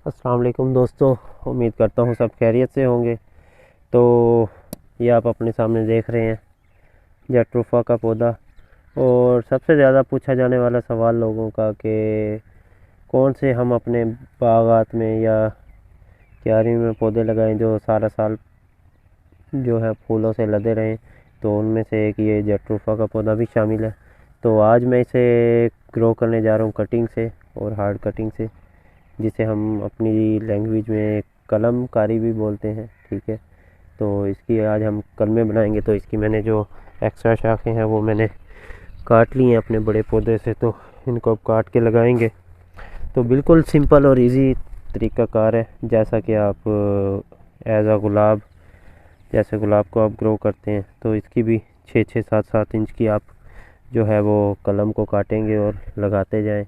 अस्सलाम वालेकुम दोस्तों, उम्मीद करता हूँ सब खैरियत से होंगे। तो ये आप अपने सामने देख रहे हैं जट्रोफा का पौधा। और सबसे ज़्यादा पूछा जाने वाला सवाल लोगों का कि कौन से हम अपने बागात में या क्यारी में पौधे लगाएं जो सारा साल जो है फूलों से लदे रहें। तो उनमें से एक ये जट्रोफा का पौधा भी शामिल है। तो आज मैं इसे ग्रो करने जा रहा हूँ कटिंग से और हार्ड कटिंग से, जिसे हम अपनी लैंग्वेज में कलमकारी भी बोलते हैं। ठीक है, तो इसकी आज हम कलमें बनाएंगे। तो इसकी मैंने जो एक्स्ट्रा शाखें हैं वो मैंने काट ली हैं अपने बड़े पौधे से, तो इनको अब काट के लगाएंगे। तो बिल्कुल सिंपल और इजी तरीक़ाकार है, जैसा कि आप एज आ गुलाब, जैसे गुलाब को आप ग्रो करते हैं तो इसकी भी 6-6, 7-7 इंच की आप जो है वो कलम को काटेंगे और लगाते जाएं।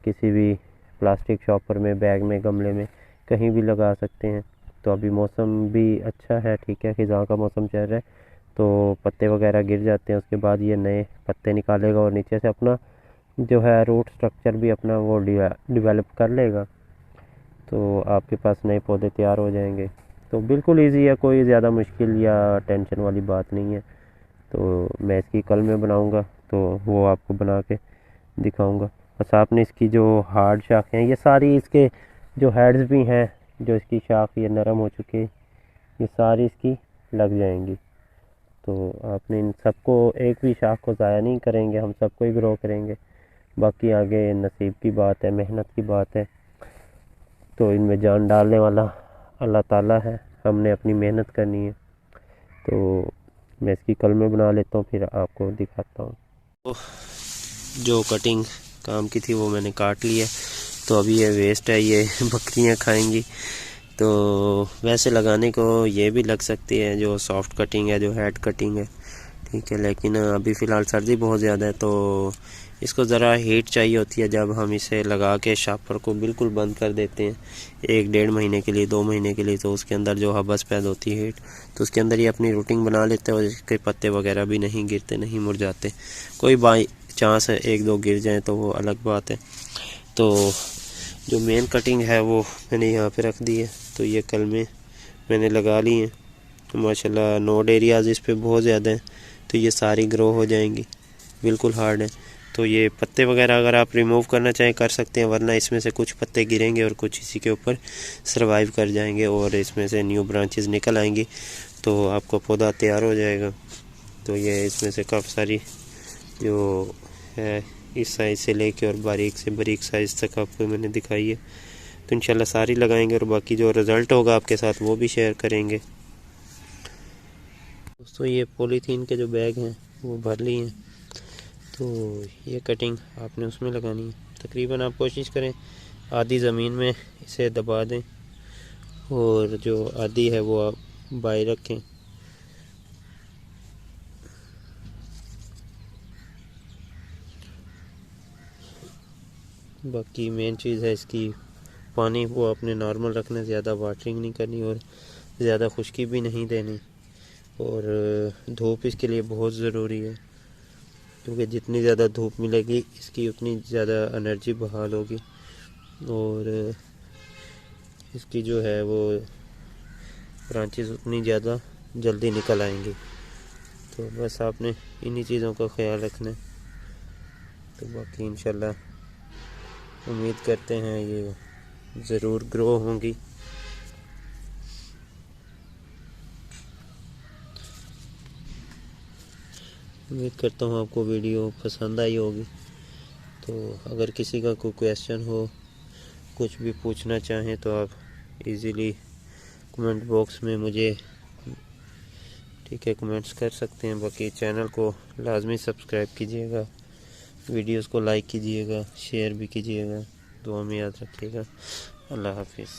किसी भी प्लास्टिक शॉपर में, बैग में, गमले में, कहीं भी लगा सकते हैं। तो अभी मौसम भी अच्छा है, ठीक है, खिज़ां का मौसम चल रहा है, तो पत्ते वगैरह गिर जाते हैं। उसके बाद ये नए पत्ते निकालेगा और नीचे से अपना जो है रूट स्ट्रक्चर भी अपना वो डिवेलप कर लेगा। तो आपके पास नए पौधे तैयार हो जाएंगे। तो बिल्कुल ईजी है, कोई ज़्यादा मुश्किल या टेंशन वाली बात नहीं है। तो मैं इसकी कल में बनाऊँगा तो वो आपको बना के दिखाऊँगा। बस आपने इसकी जो हार्ड शाखें हैं, ये सारी इसके जो हेड्स भी हैं, जो इसकी शाख ये नरम हो चुके, ये सारी इसकी लग जाएंगी। तो आपने इन सबको, एक भी शाख को ज़ाया नहीं करेंगे, हम सबको ही ग्रो करेंगे। बाकी आगे नसीब की बात है, मेहनत की बात है। तो इनमें जान डालने वाला अल्लाह ताला है, हमने अपनी मेहनत करनी है। तो मैं इसकी कलमें बना लेता हूँ, फिर आपको दिखाता हूँ। तो जो कटिंग काम की थी वो मैंने काट ली है। तो अभी ये वेस्ट है, ये बकरियां खाएंगी। तो वैसे लगाने को ये भी लग सकती है, जो सॉफ्ट कटिंग है, जो हेड कटिंग है, ठीक है। लेकिन अभी फ़िलहाल सर्दी बहुत ज़्यादा है, तो इसको ज़रा हीट चाहिए होती है। जब हम इसे लगा के शापर को बिल्कुल बंद कर देते हैं 1-1.5 महीने के लिए, 2 महीने के लिए, तो उसके अंदर जो हबस पैदा होती है हीट, तो उसके अंदर ये अपनी रूटिंग बना लेते हैं और इसके पत्ते वगैरह भी नहीं गिरते, नहीं मुरझाते। कोई बाई चांस है 1-2 गिर जाएँ तो वो अलग बात है। तो जो मेन कटिंग है वो मैंने यहाँ पे रख दी है। तो ये कलमें मैंने लगा ली हैं। तो माशाल्लाह नोड एरियाज़ इस पे बहुत ज़्यादा हैं, तो ये सारी ग्रो हो जाएंगी। बिल्कुल हार्ड है। तो ये पत्ते वगैरह अगर आप रिमूव करना चाहें कर सकते हैं, वरना इसमें से कुछ पत्ते गिरेंगे और कुछ इसी के ऊपर सर्वाइव कर जाएंगे और इसमें से न्यू ब्रांचेस निकल आएंगी, तो आपका पौधा तैयार हो जाएगा। तो ये इसमें से काफ़ी सारी जो है इस साइज़ से लेके और बारीक से बारीक साइज़ तक आपको मैंने दिखाई है। तो इंशाल्लाह सारी लगाएंगे और बाकी जो रिज़ल्ट होगा आपके साथ वो भी शेयर करेंगे। दोस्तों ये पॉलीथीन के जो बैग हैं वो भर लिए हैं। तो ये कटिंग आपने उसमें लगानी है। तकरीबन आप कोशिश करें आधी ज़मीन में इसे दबा दें और जो आधी है वो आप बाई रखें। बाकी मेन चीज़ है इसकी पानी वो अपने नॉर्मल रखना, ज़्यादा वाटरिंग नहीं करनी और ज़्यादा खुश्की भी नहीं देनी। और धूप इसके लिए बहुत ज़रूरी है, क्योंकि जितनी ज़्यादा धूप मिलेगी इसकी उतनी ज़्यादा एनर्जी बहाल होगी और इसकी जो है वो ब्रांचेस उतनी ज़्यादा जल्दी निकल आएंगी। तो बस आपने इन्हीं चीज़ों का ख्याल रखना है। तो बाकी इंशाल्लाह उम्मीद करते हैं ये ज़रूर ग्रो होंगी। उम्मीद करता हूँ आपको वीडियो पसंद आई होगी। तो अगर किसी का कोई क्वेश्चन हो, कुछ भी पूछना चाहें, तो आप इजीली कमेंट बॉक्स में मुझे, ठीक है, कमेंट्स कर सकते हैं। बाकी चैनल को लाजमी सब्सक्राइब कीजिएगा, वीडियोस को लाइक कीजिएगा, शेयर भी कीजिएगा। दुआ में याद रखिएगा। अल्लाह हाफिज़।